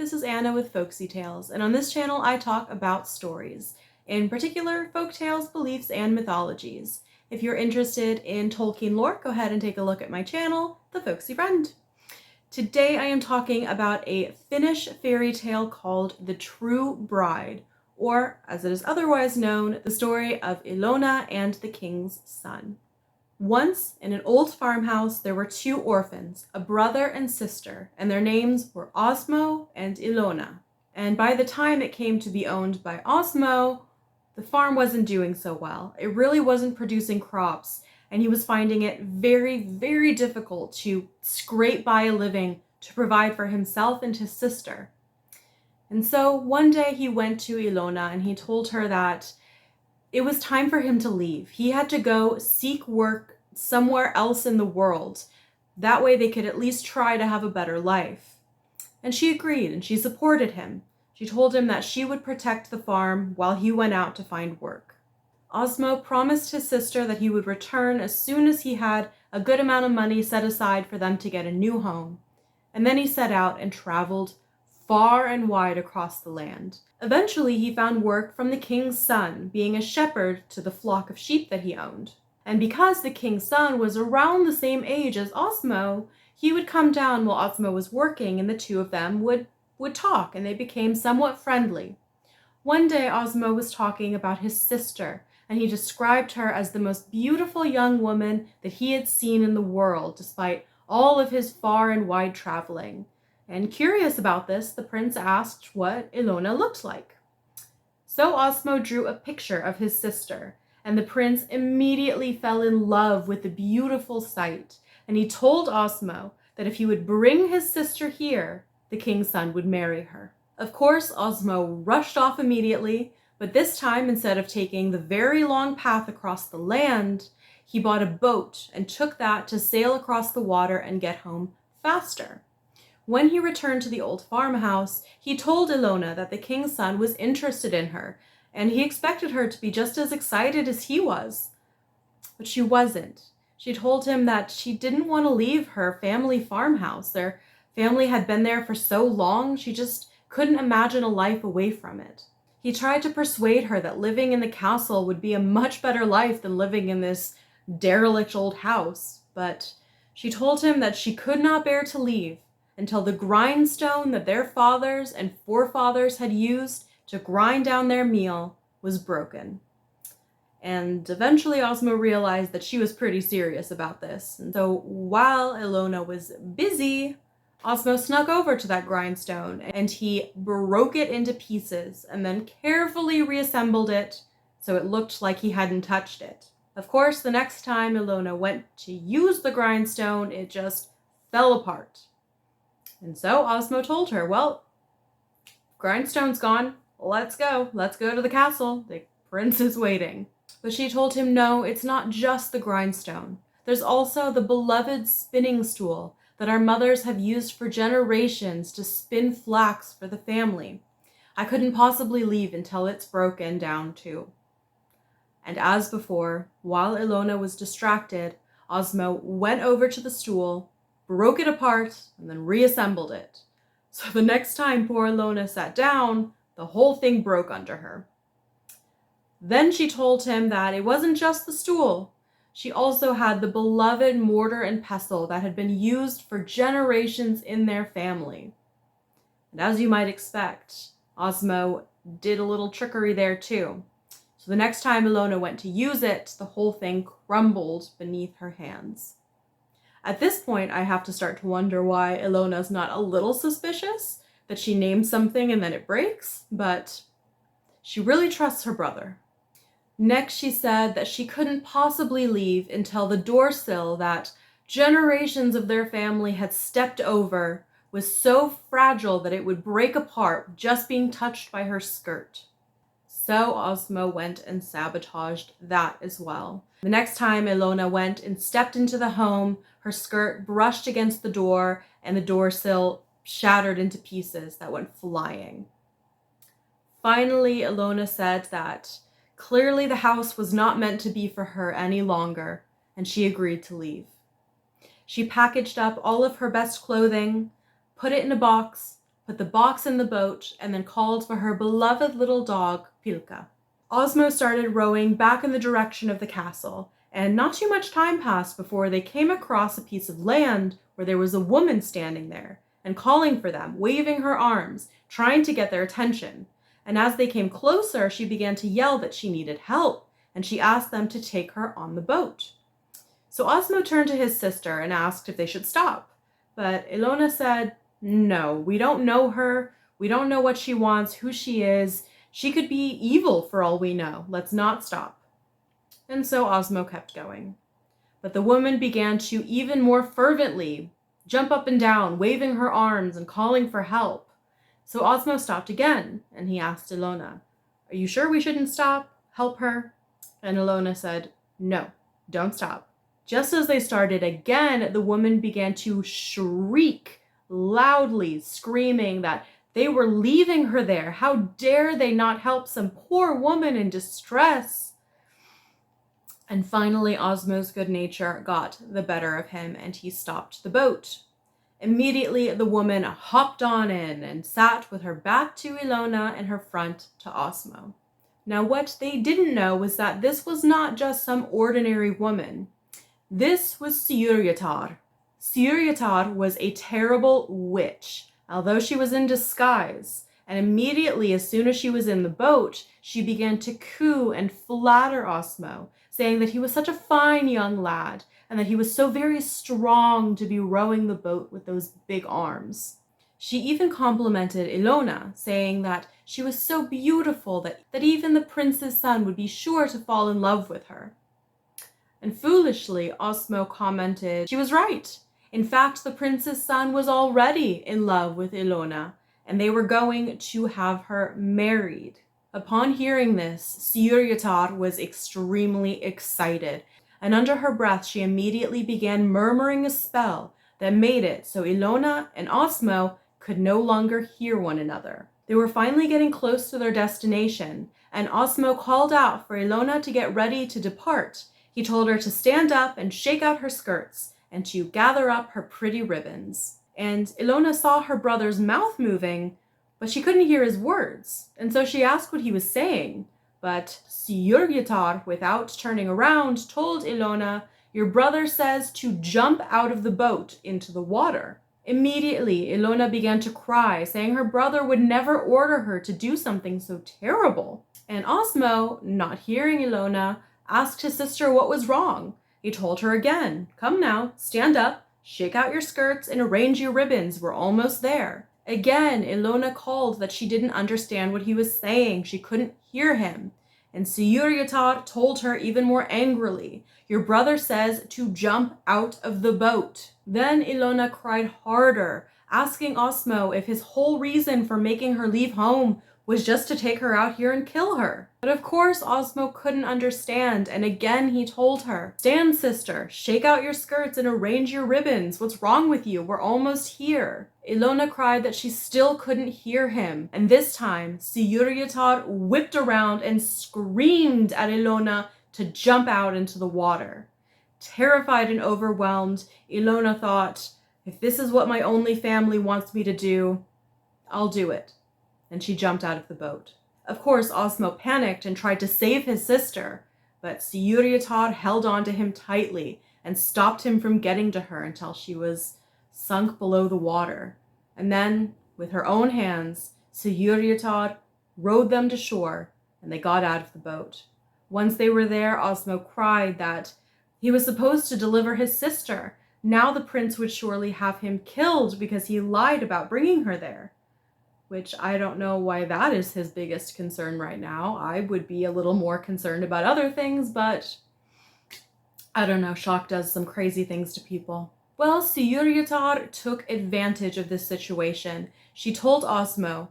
this is Anna with Folksy Tales, and on this channel I talk about stories, in particular folk tales, beliefs, and mythologies. If you're interested in Tolkien lore, go ahead and take a look at my channel, The Folksy Friend. Today I am talking about a Finnish fairy tale called The True Bride, or as it is otherwise known, the story of Ilona and the King's Son. Once, in an old farmhouse, there were two orphans, a brother and sister, and their names were Osmo and Ilona. And by the time it came to be owned by Osmo, the farm wasn't doing so well. It really wasn't producing crops, and he was finding it very, very difficult to scrape by a living to provide for himself and his sister. And so one day he went to Ilona and he told her that it was time for him to leave. He had to go seek work somewhere else in the world. That way they could at least try to have a better life. And she agreed and she supported him. She told him that she would protect the farm while he went out to find work. Osmo promised his sister that he would return as soon as he had a good amount of money set aside for them to get a new home. And then he set out and traveled far and wide across the land. Eventually, he found work from the king's son, being a shepherd to the flock of sheep that he owned. And because the king's son was around the same age as Osmo, he would come down while Osmo was working, and the two of them would talk, and they became somewhat friendly. One day, Osmo was talking about his sister, and he described her as the most beautiful young woman that he had seen in the world, despite all of his far and wide traveling. And curious about this, the prince asked what Ilona looked like. So Osmo drew a picture of his sister, and the prince immediately fell in love with the beautiful sight, and he told Osmo that if he would bring his sister here, the king's son would marry her. Of course, Osmo rushed off immediately, but this time, instead of taking the very long path across the land, he bought a boat and took that to sail across the water and get home faster. When he returned to the old farmhouse, he told Ilona that the king's son was interested in her, and he expected her to be just as excited as he was. But she wasn't. She told him that she didn't want to leave her family farmhouse. Their family had been there for so long, she just couldn't imagine a life away from it. He tried to persuade her that living in the castle would be a much better life than living in this derelict old house, but she told him that she could not bear to leave until the grindstone that their fathers and forefathers had used to grind down their meal was broken. And eventually Osmo realized that she was pretty serious about this. And so while Ilona was busy, Osmo snuck over to that grindstone and he broke it into pieces and then carefully reassembled it so it looked like he hadn't touched it. Of course, the next time Ilona went to use the grindstone, it just fell apart. And so Osmo told her, well, grindstone's gone. Let's go. Let's go to the castle. The prince is waiting. But she told him, no, it's not just the grindstone. There's also the beloved spinning stool that our mothers have used for generations to spin flax for the family. I couldn't possibly leave until it's broken down too. And as before, while Ilona was distracted, Osmo went over to the stool, broke it apart, and then reassembled it. So the next time poor Ilona sat down, the whole thing broke under her. Then she told him that it wasn't just the stool. She also had the beloved mortar and pestle that had been used for generations in their family. And as you might expect, Osmo did a little trickery there too. So the next time Ilona went to use it, the whole thing crumbled beneath her hands. At this point, I have to start to wonder why Ilona's not a little suspicious that she named something and then it breaks, but she really trusts her brother. Next, she said that she couldn't possibly leave until the doorsill that generations of their family had stepped over was so fragile that it would break apart just being touched by her skirt. So Osmo went and sabotaged that as well. The next time Ilona went and stepped into the home, her skirt brushed against the door and the door sill shattered into pieces that went flying. Finally, Ilona said that clearly the house was not meant to be for her any longer, and she agreed to leave. She packaged up all of her best clothing, put it in a box, put the box in the boat, and then called for her beloved little dog, Pilka. Osmo started rowing back in the direction of the castle, and not too much time passed before they came across a piece of land where there was a woman standing there and calling for them, waving her arms, trying to get their attention. And as they came closer, she began to yell that she needed help, and she asked them to take her on the boat. So Osmo turned to his sister and asked if they should stop. But Ilona said, "No, we don't know her. We don't know what she wants, who she is. She could be evil for all we know. Let's not stop." And so Osmo kept going. But the woman began to even more fervently jump up and down, waving her arms and calling for help. So Osmo stopped again, and he asked Ilona, "Are you sure we shouldn't stop? Help her?" And Ilona said, "No, don't stop." Just as they started again, the woman began to shriek loudly, screaming that they were leaving her there. How dare they not help some poor woman in distress? And finally, Osmo's good nature got the better of him, and he stopped the boat. Immediately, the woman hopped on in and sat with her back to Ilona and her front to Osmo. Now, what they didn't know was that this was not just some ordinary woman. This was Syrjatar. Syrjatar was a terrible witch, although she was in disguise. And immediately, as soon as she was in the boat, she began to coo and flatter Osmo, saying that he was such a fine young lad, and that he was so very strong to be rowing the boat with those big arms. She even complimented Ilona, saying that she was so beautiful that even the prince's son would be sure to fall in love with her. And foolishly, Osmo commented she was right. In fact, the prince's son was already in love with Ilona, and they were going to have her married. Upon hearing this, Syrjatar was extremely excited, and under her breath she immediately began murmuring a spell that made it so Ilona and Osmo could no longer hear one another. They were finally getting close to their destination, and Osmo called out for Ilona to get ready to depart. He told her to stand up and shake out her skirts, and to gather up her pretty ribbons. And Ilona saw her brother's mouth moving, but she couldn't hear his words, and so she asked what he was saying. But Syrjatar, without turning around, told Ilona, "Your brother says to jump out of the boat into the water." Immediately, Ilona began to cry, saying her brother would never order her to do something so terrible. And Osmo, not hearing Ilona, asked his sister what was wrong. He told her again, "Come now, stand up, shake out your skirts, and arrange your ribbons. We're almost there." Again, Ilona called that she didn't understand what he was saying. She couldn't hear him. And Syrjatar told her even more angrily, "Your brother says to jump out of the boat." Then Ilona cried harder, asking Osmo if his whole reason for making her leave home was just to take her out here and kill her. But of course Osmo couldn't understand, and again he told her, "Stand, sister, shake out your skirts and arrange your ribbons. What's wrong with you? We're almost here." Ilona cried that she still couldn't hear him, and this time Syrjatar whipped around and screamed at Ilona to jump out into the water. Terrified and overwhelmed, Ilona thought, "If this is what my only family wants me to do, I'll do it." And she jumped out of the boat. Of course, Osmo panicked and tried to save his sister, but Syrjatar held on to him tightly and stopped him from getting to her until she was sunk below the water. And then, with her own hands, Syrjatar rowed them to shore, and they got out of the boat. Once they were there, Osmo cried that he was supposed to deliver his sister. Now the prince would surely have him killed because he lied about bringing her there. Which I don't know why that is his biggest concern right now. I would be a little more concerned about other things, but I don't know, shock does some crazy things to people. Well, Syrjatar took advantage of this situation. She told Osmo,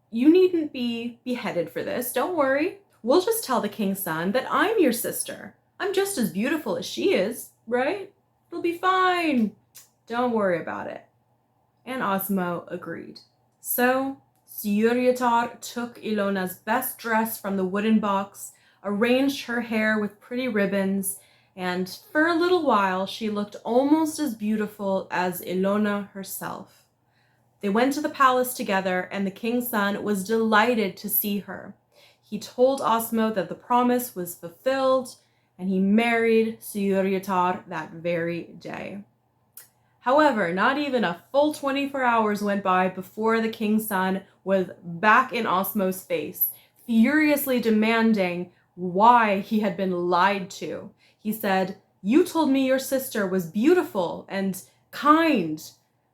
"You needn't be beheaded for this, don't worry. We'll just tell the king's son that I'm your sister. I'm just as beautiful as she is, right? It'll be fine. Don't worry about it." And Osmo agreed. So Syrjatar took Ilona's best dress from the wooden box, arranged her hair with pretty ribbons, and for a little while she looked almost as beautiful as Ilona herself. They went to the palace together, and the king's son was delighted to see her. He told Osmo that the promise was fulfilled, and he married Suriatar that very day. However, not even a full 24 hours went by before the king's son was back in Osmo's face, furiously demanding why he had been lied to. He said, "You told me your sister was beautiful and kind.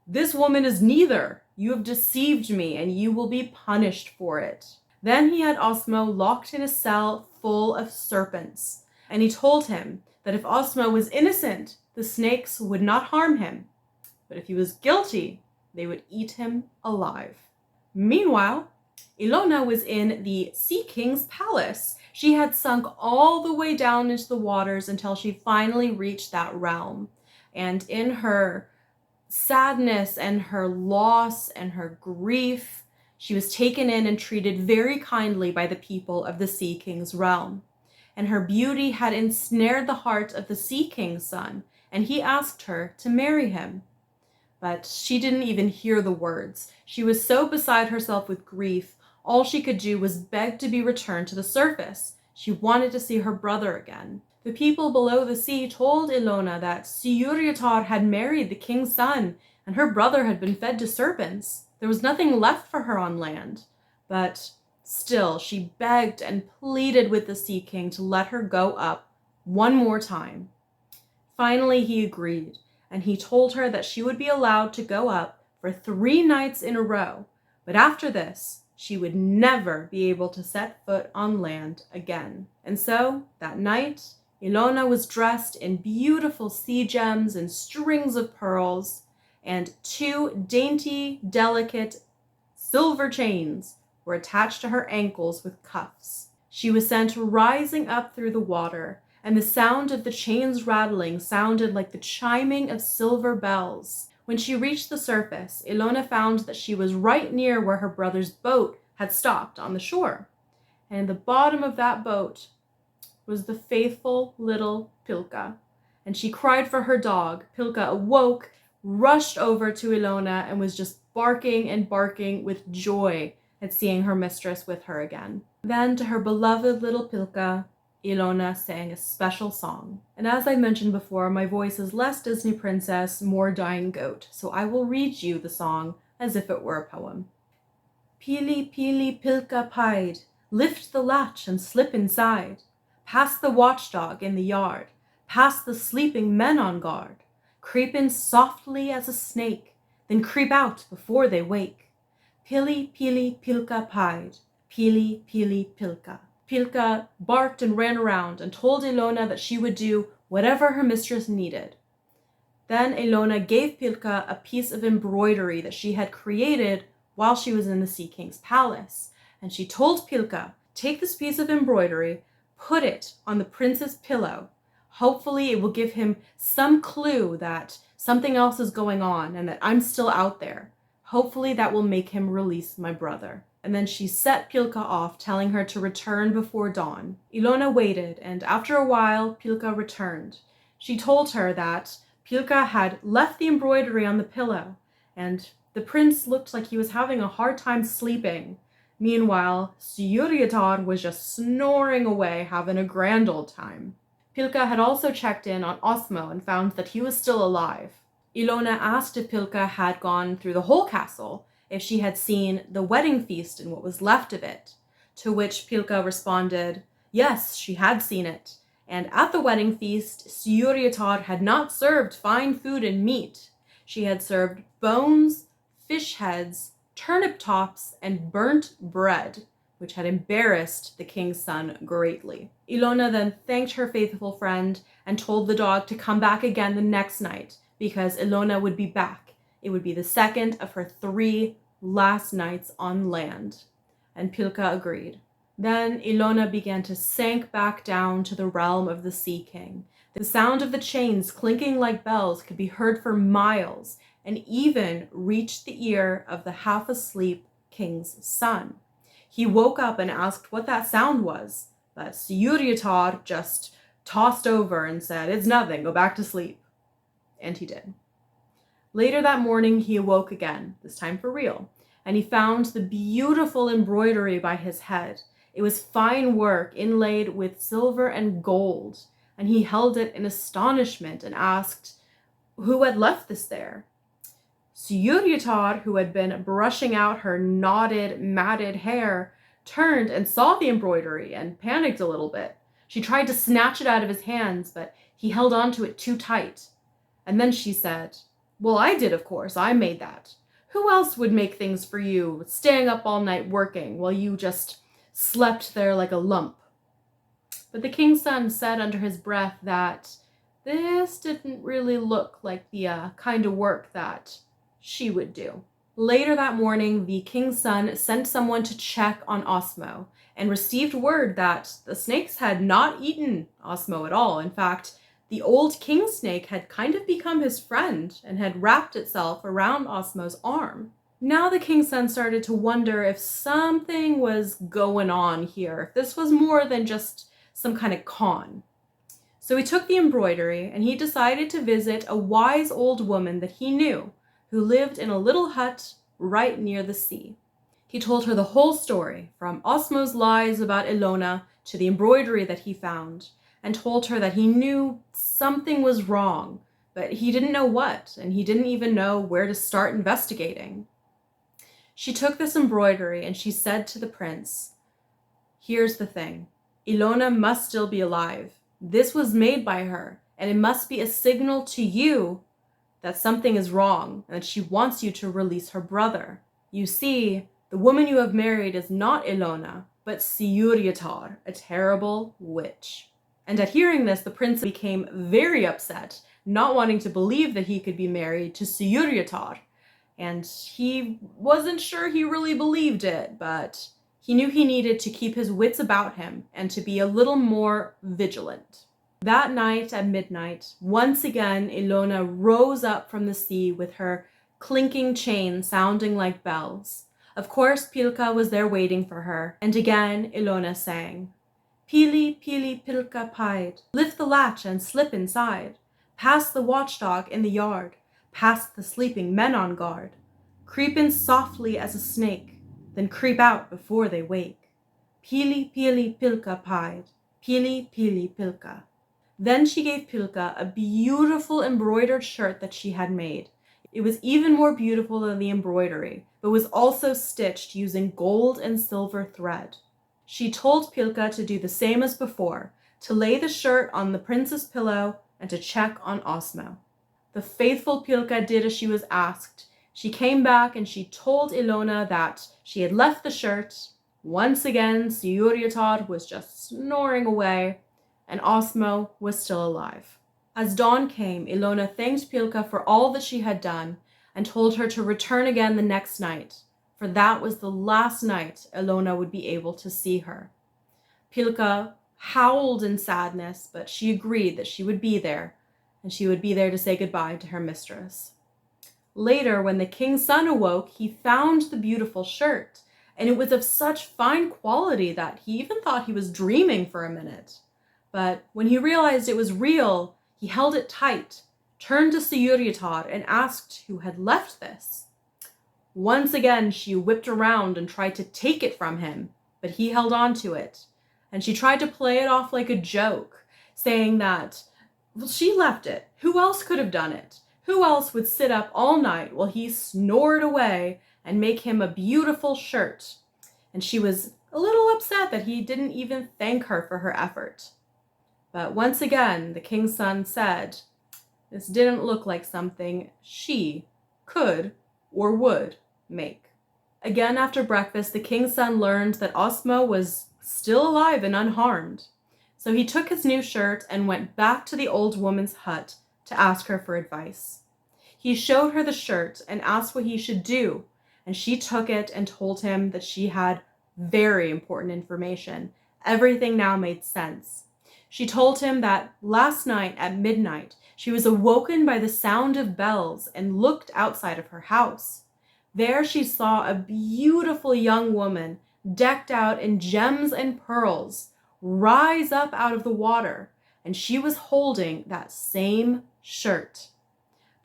This woman is neither. You have deceived me, and you will be punished for it." Then he had Osmo locked in a cell full of serpents, and he told him that if Osmo was innocent, the snakes would not harm him, but if he was guilty, they would eat him alive. Meanwhile, Ilona was in the Sea King's palace. She had sunk all the way down into the waters until she finally reached that realm. And in her sadness and her loss and her grief, she was taken in and treated very kindly by the people of the Sea King's realm. And her beauty had ensnared the heart of the Sea King's son, and he asked her to marry him. But she didn't even hear the words. She was so beside herself with grief, all she could do was beg to be returned to the surface. She wanted to see her brother again. The people below the sea told Ilona that Suriatar had married the king's son, and her brother had been fed to serpents. There was nothing left for her on land. But still, she begged and pleaded with the Sea King to let her go up one more time. Finally, he agreed, and he told her that she would be allowed to go up for 3 nights in a row, but after this, she would never be able to set foot on land again. And so, that night, Ilona was dressed in beautiful sea gems and strings of pearls, and 2 dainty, delicate silver chains were attached to her ankles with cuffs. She was sent rising up through the water, and the sound of the chains rattling sounded like the chiming of silver bells. When she reached the surface, Ilona found that she was right near where her brother's boat had stopped on the shore. And in the bottom of that boat was the faithful little Pilka. And she cried for her dog. Pilka awoke, rushed over to Ilona, and was just barking and barking with joy at seeing her mistress with her again. Then to her beloved little Pilka, Ilona sang a special song. And as I mentioned before, my voice is less Disney princess, more dying goat, so I will read you the song as if it were a poem. Pili, pili, Pilka pied, lift the latch and slip inside. Past the watchdog in the yard, past the sleeping men on guard. Creep in softly as a snake, then creep out before they wake. Pili, pili, Pilka pied, pili, pili, Pilka. Pilka barked and ran around and told Ilona that she would do whatever her mistress needed. Then Ilona gave Pilka a piece of embroidery that she had created while she was in the Sea King's palace. And she told Pilka, take this piece of embroidery, put it on the prince's pillow. Hopefully it will give him some clue that something else is going on and that I'm still out there. Hopefully that will make him release my brother. And then she set Pilka off, telling her to return before dawn. Ilona waited, and after a while, Pilka returned. She told her that Pilka had left the embroidery on the pillow, and the prince looked like he was having a hard time sleeping. Meanwhile, Suriatar was just snoring away, having a grand old time. Pilka had also checked in on Osmo and found that he was still alive. Ilona asked if Pilka had gone through the whole castle, if she had seen the wedding feast and what was left of it, to which Pilka responded, yes, she had seen it, and at the wedding feast, Suriatar had not served fine food and meat. She had served bones, fish heads, turnip tops, and burnt bread, which had embarrassed the king's son greatly. Ilona then thanked her faithful friend and told the dog to come back again the next night, because Ilona would be back. It would be the second of her 3 last nights on land. And Pilka agreed. Then Ilona began to sink back down to the realm of the Sea King. The sound of the chains clinking like bells could be heard for miles, and even reached the ear of the half-asleep king's son. He woke up and asked what that sound was, but Suriatar just tossed over and said, it's nothing, go back to sleep. And he did. Later that morning, he awoke again, this time for real, and he found the beautiful embroidery by his head. It was fine work inlaid with silver and gold, and he held it in astonishment and asked who had left this there. Siyuryatar, who had been brushing out her knotted, matted hair, turned and saw the embroidery and panicked a little bit. She tried to snatch it out of his hands, but he held on to it too tight. And then she said, "Well, I did, of course. I made that. Who else would make things for you, staying up all night working, while you just slept there like a lump?" But the king's son said under his breath that this didn't really look like the kind of work that she would do. Later that morning, the king's son sent someone to check on Osmo and received word that the snakes had not eaten Osmo at all. In fact, the old king snake had kind of become his friend and had wrapped itself around Osmo's arm. Now the king's son started to wonder if something was going on here, if this was more than just some kind of con. So he took the embroidery and he decided to visit a wise old woman that he knew, who lived in a little hut right near the sea. He told her the whole story, from Osmo's lies about Ilona to the embroidery that he found, and told her that he knew something was wrong, but he didn't know what, and he didn't even know where to start investigating. She took this embroidery and she said to the prince, "Here's the thing. Ilona must still be alive. This was made by her, and it must be a signal to you that something is wrong and that she wants you to release her brother. You see, the woman you have married is not Ilona, but Siyuryatar, a terrible witch." And at hearing this, the prince became very upset, not wanting to believe that he could be married to Siyuryatar. And he wasn't sure he really believed it, but he knew he needed to keep his wits about him and to be a little more vigilant. That night at midnight, once again, Ilona rose up from the sea with her clinking chain sounding like bells. Of course, Pilka was there waiting for her, and again Ilona sang, "Pili, pili, Pilka pied, lift the latch and slip inside, past the watchdog in the yard, past the sleeping men on guard, creep in softly as a snake, then creep out before they wake. Pili, pili, Pilka pied, pili, pili, Pilka." Then she gave Pilka a beautiful embroidered shirt that she had made. It was even more beautiful than the embroidery, but was also stitched using gold and silver thread. She told Pilka to do the same as before, to lay the shirt on the prince's pillow and to check on Osmo. The faithful Pilka did as she was asked. She came back and she told Ilona that she had left the shirt. Once again, Siyuryatar was just snoring away, and Osmo was still alive. As dawn came, Ilona thanked Pilka for all that she had done and told her to return again the next night, for that was the last night Ilona would be able to see her. Pilka howled in sadness, but she agreed that she would be there, and she would be there to say goodbye to her mistress. Later, when the king's son awoke, he found the beautiful shirt, and it was of such fine quality that he even thought he was dreaming for a minute. But when he realized it was real, he held it tight, turned to Siyuryatar, and asked who had left this. Once again, she whipped around and tried to take it from him, but he held on to it, and she tried to play it off like a joke, saying that, well, she left it. Who else could have done it? Who else would sit up all night while he snored away and make him a beautiful shirt? And she was a little upset that he didn't even thank her for her effort. But once again, the king's son said, this didn't look like something she could or would make. Again after breakfast, the king's son learned that Osmo was still alive and unharmed. So he took his new shirt and went back to the old woman's hut to ask her for advice. He showed her the shirt and asked what he should do, and she took it and told him that she had very important information. Everything now made sense. She told him that last night at midnight, she was awoken by the sound of bells and looked outside of her house. There she saw a beautiful young woman decked out in gems and pearls rise up out of the water, and she was holding that same shirt.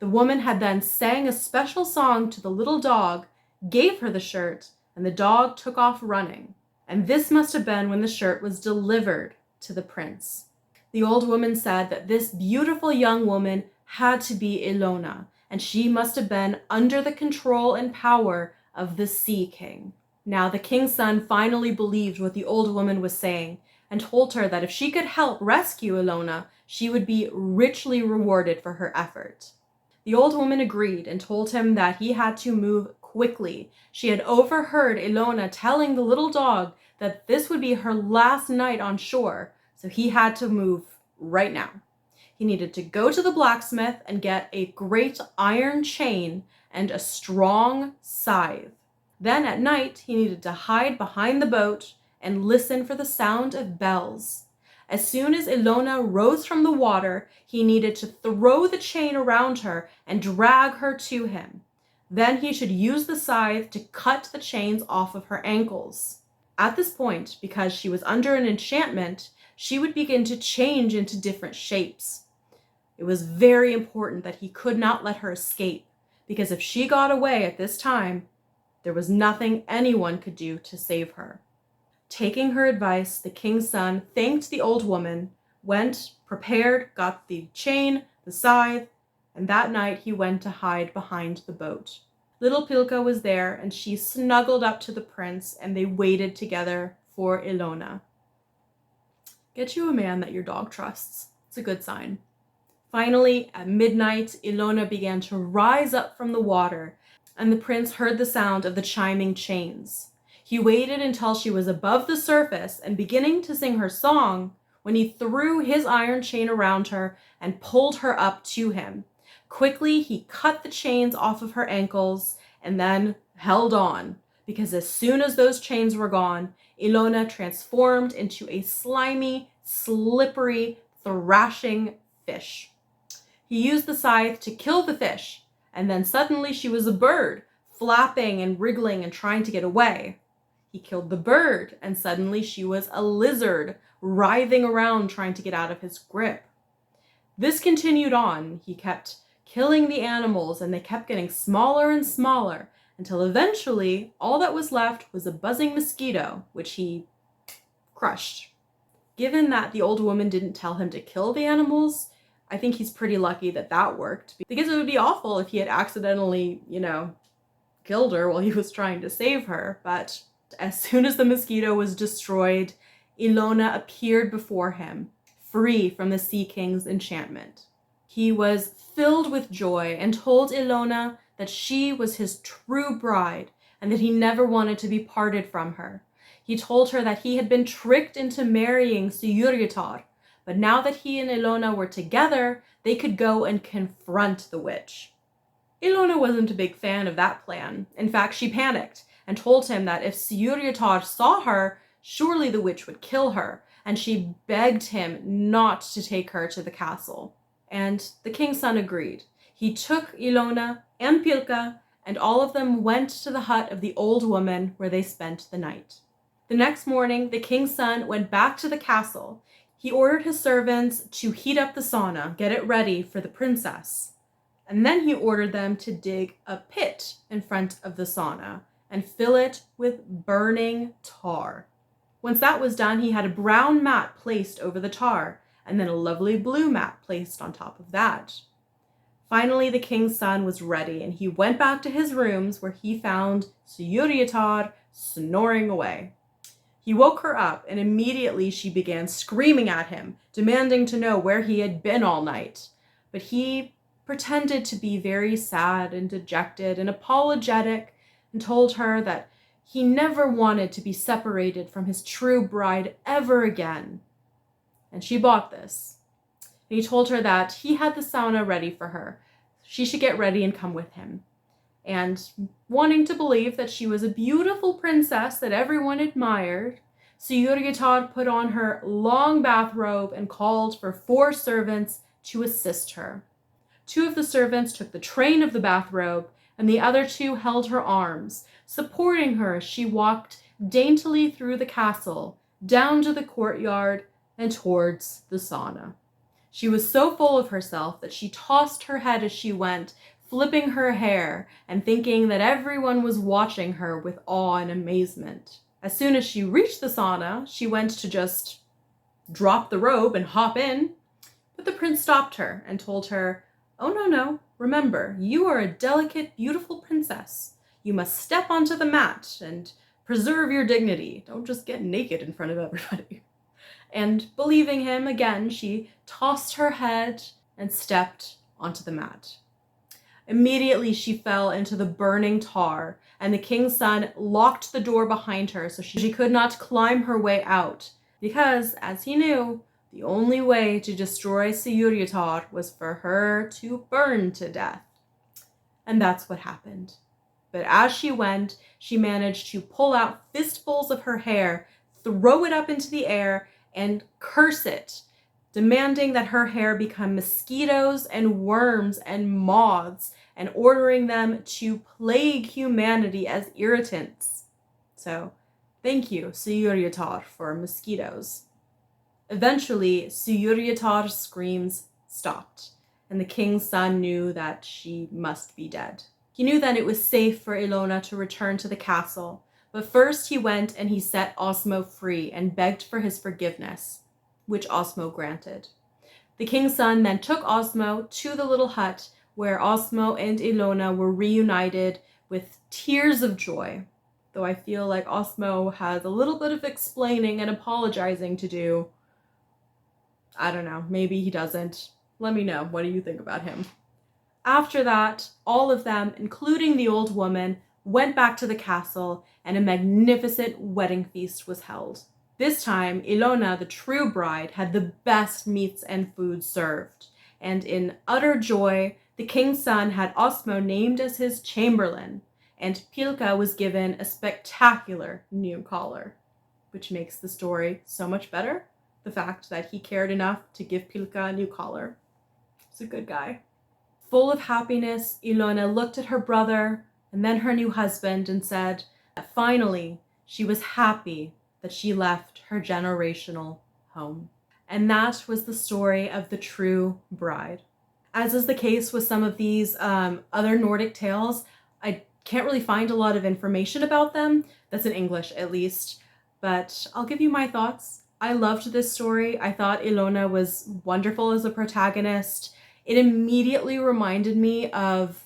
The woman had then sang a special song to the little dog, gave her the shirt, and the dog took off running. And this must have been when the shirt was delivered to the prince. The old woman said that this beautiful young woman had to be Ilona, and she must have been under the control and power of the Sea King. Now the king's son finally believed what the old woman was saying and told her that if she could help rescue Ilona, she would be richly rewarded for her effort. The old woman agreed and told him that he had to move quickly. She had overheard Ilona telling the little dog that this would be her last night on shore, so he had to move right now. He needed to go to the blacksmith and get a great iron chain and a strong scythe. Then at night, he needed to hide behind the boat and listen for the sound of bells. As soon as Ilona rose from the water, he needed to throw the chain around her and drag her to him. Then he should use the scythe to cut the chains off of her ankles. At this point, because she was under an enchantment, she would begin to change into different shapes. It was very important that he could not let her escape, because if she got away at this time, there was nothing anyone could do to save her. Taking her advice, the king's son thanked the old woman, went, prepared, got the chain, the scythe, and that night he went to hide behind the boat. Little Pilka was there, and she snuggled up to the prince, and they waited together for Ilona. Get you a man that your dog trusts. It's a good sign. Finally, at midnight, Ilona began to rise up from the water, and the prince heard the sound of the chiming chains. He waited until she was above the surface and beginning to sing her song when he threw his iron chain around her and pulled her up to him. Quickly, he cut the chains off of her ankles and then held on, because as soon as those chains were gone, Ilona transformed into a slimy, slippery, thrashing fish. He used the scythe to kill the fish, and then suddenly she was a bird, flapping and wriggling and trying to get away. He killed the bird, and suddenly she was a lizard, writhing around trying to get out of his grip. This continued on. He kept killing the animals, and they kept getting smaller and smaller, until eventually all that was left was a buzzing mosquito, which he crushed. Given that the old woman didn't tell him to kill the animals, I think he's pretty lucky that that worked, because it would be awful if he had accidentally, killed her while he was trying to save her. But as soon as the mosquito was destroyed, Ilona appeared before him, free from the Sea King's enchantment. He was filled with joy and told Ilona that she was his true bride and that he never wanted to be parted from her. He told her that he had been tricked into marrying SERGEI, but now that he and Ilona were together, they could go and confront the witch. Ilona wasn't a big fan of that plan. In fact, she panicked and told him that if SERGEI saw her, surely the witch would kill her, and she begged him not to take her to the castle. And the king's son agreed. He took Ilona and Pilka, and all of them went to the hut of the old woman where they spent the night. The next morning, the king's son went back to the castle. He ordered his servants to heat up the sauna, get it ready for the princess. And then he ordered them to dig a pit in front of the sauna and fill it with burning tar. Once that was done, he had a brown mat placed over the tar, and then a lovely blue mat placed on top of that. Finally, the king's son was ready, and he went back to his rooms where he found SERGEI snoring away. He woke her up, and immediately she began screaming at him, demanding to know where he had been all night. But he pretended to be very sad and dejected and apologetic, and told her that he never wanted to be separated from his true bride ever again. And she bought this. And he told her that he had the sauna ready for her. She should get ready and come with him. And wanting to believe that she was a beautiful princess that everyone admired, SERGEI put on her long bathrobe and called for 4 servants to assist her. 2 of the servants took the train of the bathrobe, and the other 2 held her arms, supporting her as she walked daintily through the castle, down to the courtyard, and towards the sauna. She was so full of herself that she tossed her head as she went, flipping her hair and thinking that everyone was watching her with awe and amazement. As soon as she reached the sauna, she went to just drop the robe and hop in, but the prince stopped her and told her, "Oh, no. Remember, you are a delicate, beautiful princess. You must step onto the mat and preserve your dignity. Don't just get naked in front of everybody." And believing him again, she tossed her head and stepped onto the mat. Immediately she fell into the burning tar, and the king's son locked the door behind her so she could not climb her way out, because, as he knew, the only way to destroy Suryutar was for her to burn to death. And that's what happened. But as she went, she managed to pull out fistfuls of her hair, throw it up into the air, and curse it, demanding that her hair become mosquitoes and worms and moths, and ordering them to plague humanity as irritants. So, thank you, Suryutar, for mosquitoes. Eventually, Suryutar's screams stopped, and the king's son knew that she must be dead. He knew that it was safe for Ilona to return to the castle, but first he went and he set Osmo free and begged for his forgiveness, which Osmo granted. The king's son then took Osmo to the little hut where Osmo and Ilona were reunited with tears of joy, though I feel like Osmo has a little bit of explaining and apologizing to do. I don't know, maybe he doesn't. Let me know, what do you think about him? After that, all of them, including the old woman, went back to the castle and a magnificent wedding feast was held. This time, Ilona, the true bride, had the best meats and food served, and in utter joy, the king's son had Osmo named as his chamberlain, and Pilka was given a spectacular new collar, which makes the story so much better. The fact that he cared enough to give Pilka a new collar. He's a good guy. Full of happiness, Ilona looked at her brother and then her new husband and said that finally she was happy that she left her generational home. And that was the story of the true bride. As is the case with some of these other Nordic tales, I can't really find a lot of information about them. That's in English, at least. But I'll give you my thoughts. I loved this story. I thought Ilona was wonderful as a protagonist. It immediately reminded me of,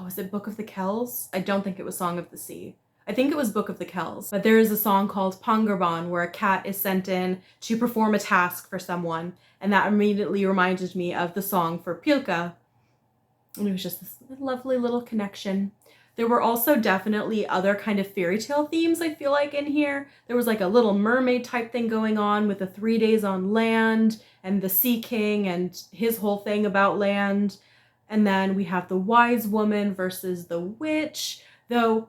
was it Book of the Kells? I don't think it was Song of the Sea. I think it was Book of the Kells. But there is a song called Pangarban where a cat is sent in to perform a task for someone. And that immediately reminded me of the song for Pilka. And it was just this lovely little connection. There were also definitely other kind of fairy tale themes, I feel like, in here. There was like a Little Mermaid type thing going on with the 3 days on land and the Sea King and his whole thing about land. And then we have the wise woman versus the witch. Though,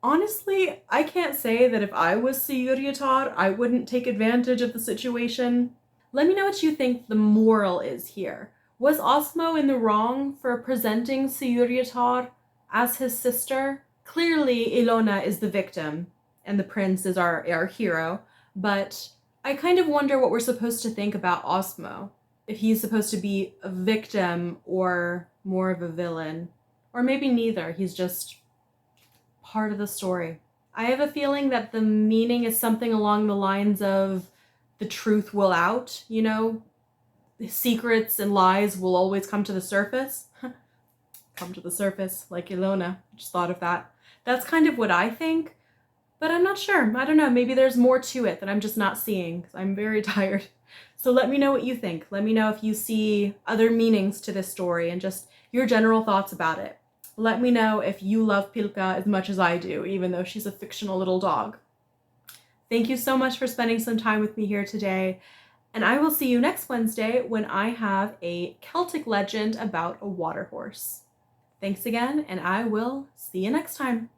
honestly, I can't say that if I was Suryutar, I wouldn't take advantage of the situation. Let me know what you think the moral is here. Was Osmo in the wrong for presenting Suryutar as his sister? Clearly, Ilona is the victim, and the prince is our hero, but I kind of wonder what we're supposed to think about Osmo. If he's supposed to be a victim or more of a villain. Or maybe neither, he's just part of the story. I have a feeling that the meaning is something along the lines of the truth will out, you know? Secrets and lies will always come to the surface. Come to the surface, like Ilona. Just thought of that. That's kind of what I think, but I'm not sure. I don't know, maybe there's more to it that I'm just not seeing, because I'm very tired. So let me know what you think. Let me know if you see other meanings to this story and just your general thoughts about it. Let me know if you love Pilka as much as I do, even though she's a fictional little dog. Thank you so much for spending some time with me here today, and I will see you next Wednesday when I have a Celtic legend about a water horse. Thanks again, and I will see you next time.